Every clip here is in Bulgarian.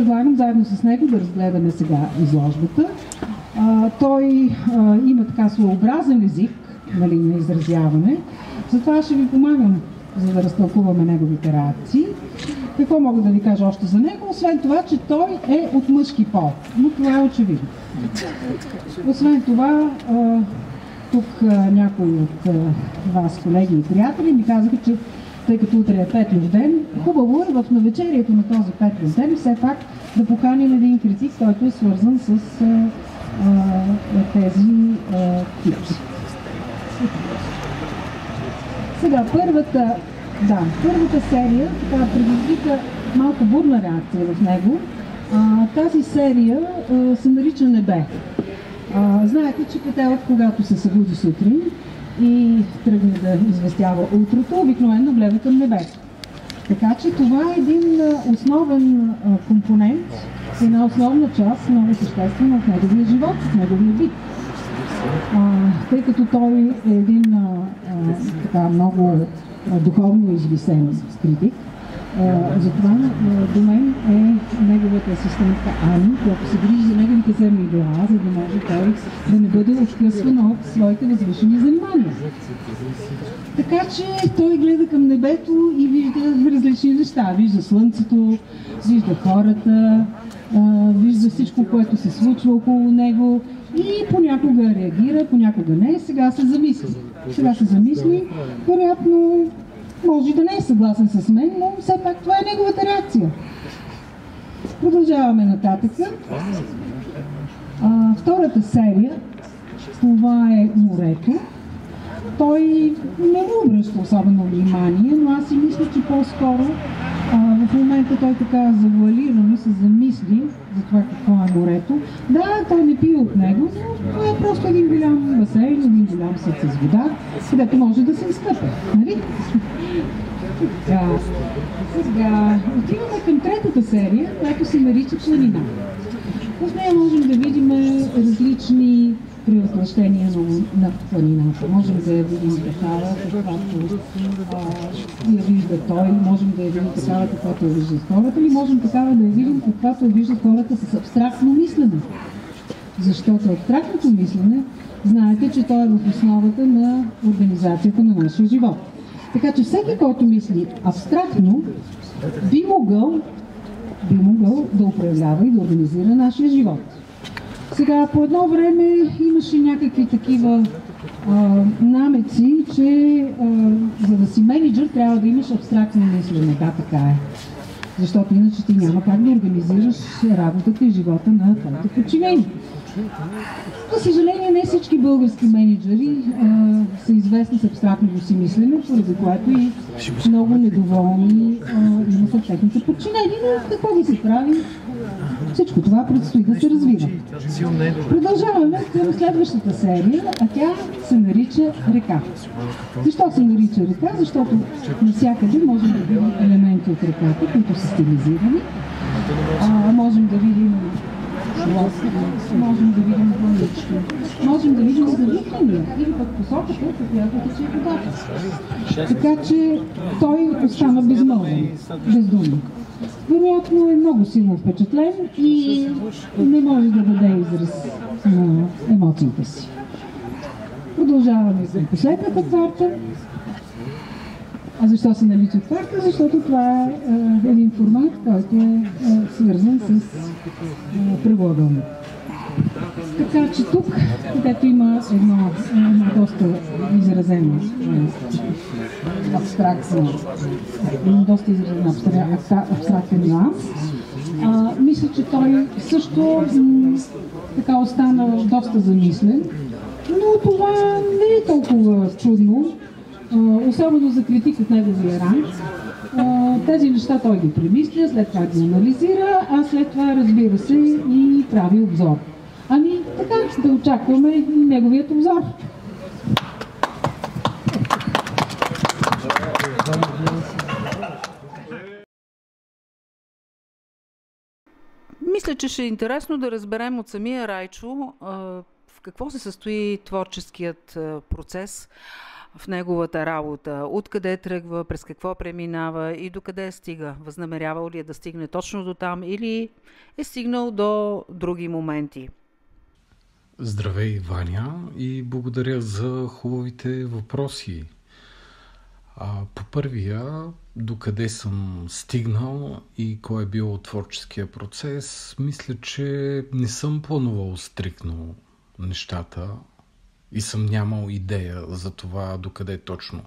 предлагам заедно с него да разгледаме сега изложбата. Той има така своеобразен език, нали, на изразяване, затова ще ви помагам, за да разтълкуваме неговите реакции. Какво мога да ви кажа още за него, освен това, че той е от мъжки пол, но това е очевидно. Освен това, тук някои от вас, колеги и приятели, ми казаха, че тъй като утре е Петлов ден, хубаво е в навечерието на този Петлов ден все пак да поканим един критик, който е свързан с тези типи. Сега, първата серия така предизвика малко бурна реакция в него. Тази серия се нарича Небе. Знаете, че Петелът, когато се събуди сутрин и тръгне да известява утрото, обикновено гледа към небето. Така че това е един основен компонент, една основна част, много съществена в неговия живот, в неговия бит. Тъй като той е един така много духовно извисен критик, затова до мен е неговата асистентка Ани, която се грижи за неговите земни дела, за да може той да не бъде откъсван от своите възвишени занимания. Така че той гледа към небето и вижда различни неща. Вижда слънцето, вижда хората, вижда всичко, което се случва около него и понякога реагира, понякога не. Сега се замисли. Вероятно, може да не е съгласен с мен, но все пак това е неговата реакция. Продължаваме нататък. Втората серия, това е морето. Той не му обръща особено внимание, но аз си мисля, че по-скоро в момента той така завуалирано се замисли за това какво е морето. Да, той не пие от него, но това е просто един голям басейн, един голям съд с вода, където може да се изкъпе, нали? Сега отиваме към третата серия, която се нарича Планина. В нея можем да видим различни превъплъщения на планината. Можем да я видим такава, каквато я вижда той, можем да я видим такава, каквато я виждат хората, или можем такава да я видим, каквато я виждат хората с абстрактно мислене. Защото абстрактното мислене, знаете, че то е в основата на организацията на нашия живот. Така че всеки, който мисли абстрактно, би могъл да управлява и да организира нашия живот. Сега, по едно време имаше някакви такива намеци, че за да си менеджер трябва да имаш абстрактно мислене. Да, така е. Защото иначе ти няма как да организираш работата и живота на твоите подчинени. За съжаление, не всички български менеджери са известни с абстрактното си мислене, поради което и много недоволни имат от техните подчинени. Но какво да се прави? Всичко това предстои да се развива. Продължаваме към следващата серия, а тя се нарича Река. Защо се нарича Река? Защото навсякъде можем да видим елементи от реката, които са стилизирани. Можем да видим можем да видим вълнички, можем да видим завихрания или пък посоката, по която тече водата. Така че той остана безмълвен, бездумен. Вероятно е много силно впечатлен и не може да даде израз на емоциите си. Продължаваме с последната карта. А защо се нарича карта? Защото това е един формат, който е свързан с правоъгълник. Така че тук, където има една доста изразена абстрактен нюанс, мисля, че той също така остана доста замислен, но това не е толкова трудно. Особено за критик от неговия ранг. Тези неща той ги премисля, след това ги анализира, а след това, разбира се, и прави обзор. Ами така, да очакваме неговият обзор. Мисля, че ще е интересно да разберем от самия Райчо в какво се състои творческият процес. в неговата работа? Откъде тръгва, през какво преминава и докъде стига? Възнамерявал ли е да стигне точно до там или е стигнал до други моменти? Здравей, Ваня, и благодаря за хубавите въпроси. По първия, докъде съм стигнал и кой е бил творческия процес, мисля, че не съм планувал стриктно нещата и съм нямал идея за това докъде точно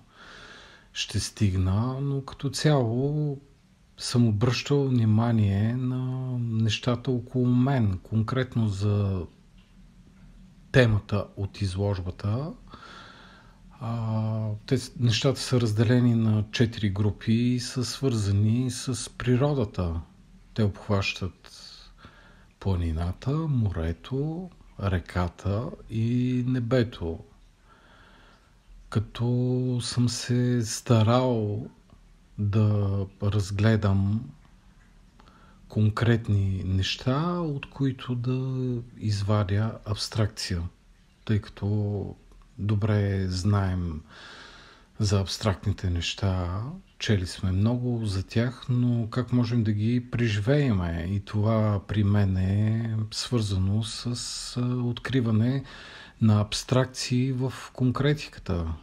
ще стигна, но като цяло съм обръщал внимание на нещата около мен, конкретно за темата от изложбата. Нещата са разделени на 4 групи и са свързани с природата. Те обхващат планината, морето, реката и небето. Като съм се старал да разгледам конкретни неща, от които да извадя абстракция, тъй като добре знаем за абстрактните неща, чели сме много за тях, но как можем да ги преживеем? И това при мен е свързано с откриване на абстракции в конкретиката.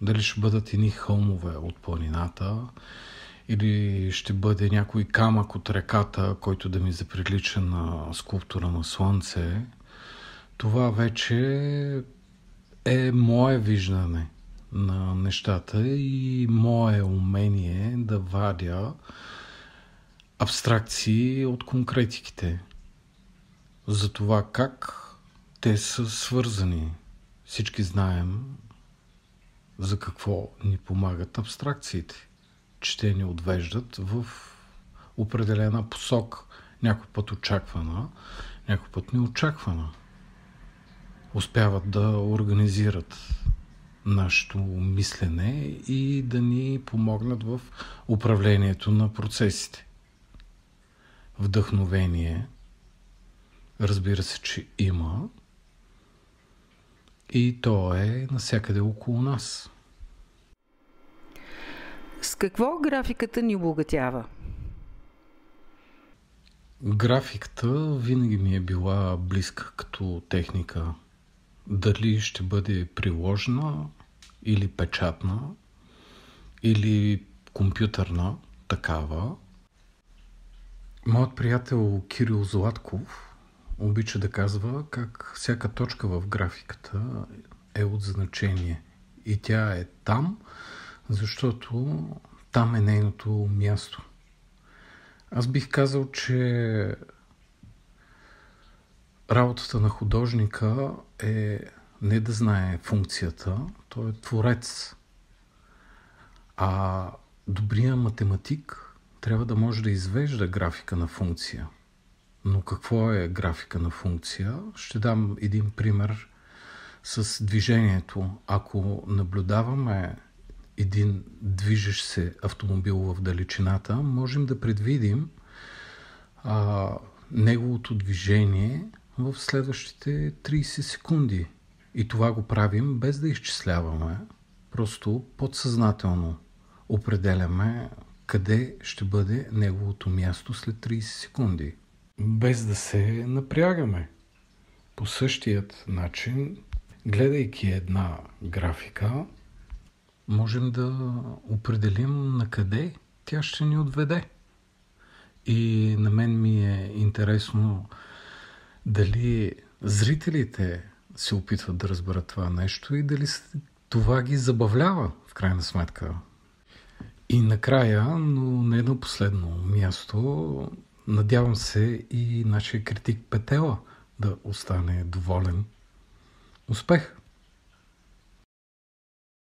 Дали ще бъдат едни хълмове от планината, или ще бъде някой камък от реката, който да ми заприлича на скулптура на слънце. Това вече е мое виждане на нещата и мое умение да вадя абстракции от конкретиките. За това как те са свързани. Всички знаем за какво ни помагат абстракциите. Че те ни отвеждат в определена посока. Някой път очаквана, някой път неочаквана. Успяват да организират нашето мислене и да ни помогнат в управлението на процесите. Вдъхновение, разбира се, че има, и то е навсякъде около нас. С какво графиката ни обогатява? Графиката винаги ми е била близка като техника. Дали ще бъде приложена или печатна, или компютърна такава. Моят приятел Кирил Златков обича да казва как всяка точка в графиката е от значение. И тя е там, защото там е нейното място. Аз бих казал, че работата на художника е не да знае функцията, той е творец. А добрият математик трябва да може да извежда графика на функция. Но какво е графика на функция? Ще дам един пример с движението. Ако наблюдаваме един движещ се автомобил в далечината, можем да предвидим неговото движение в следващите 30 секунди. И това го правим без да изчисляваме. Просто подсъзнателно определяме къде ще бъде неговото място след 30 секунди. Без да се напрягаме. По същият начин, гледайки една графика, можем да определим на къде тя ще ни отведе. И на мен ми е интересно дали зрителите се опитват да разберат това нещо и дали това ги забавлява в крайна сметка. И накрая, но не на последно място, надявам се и нашия критик Петела да остане доволен. Успех!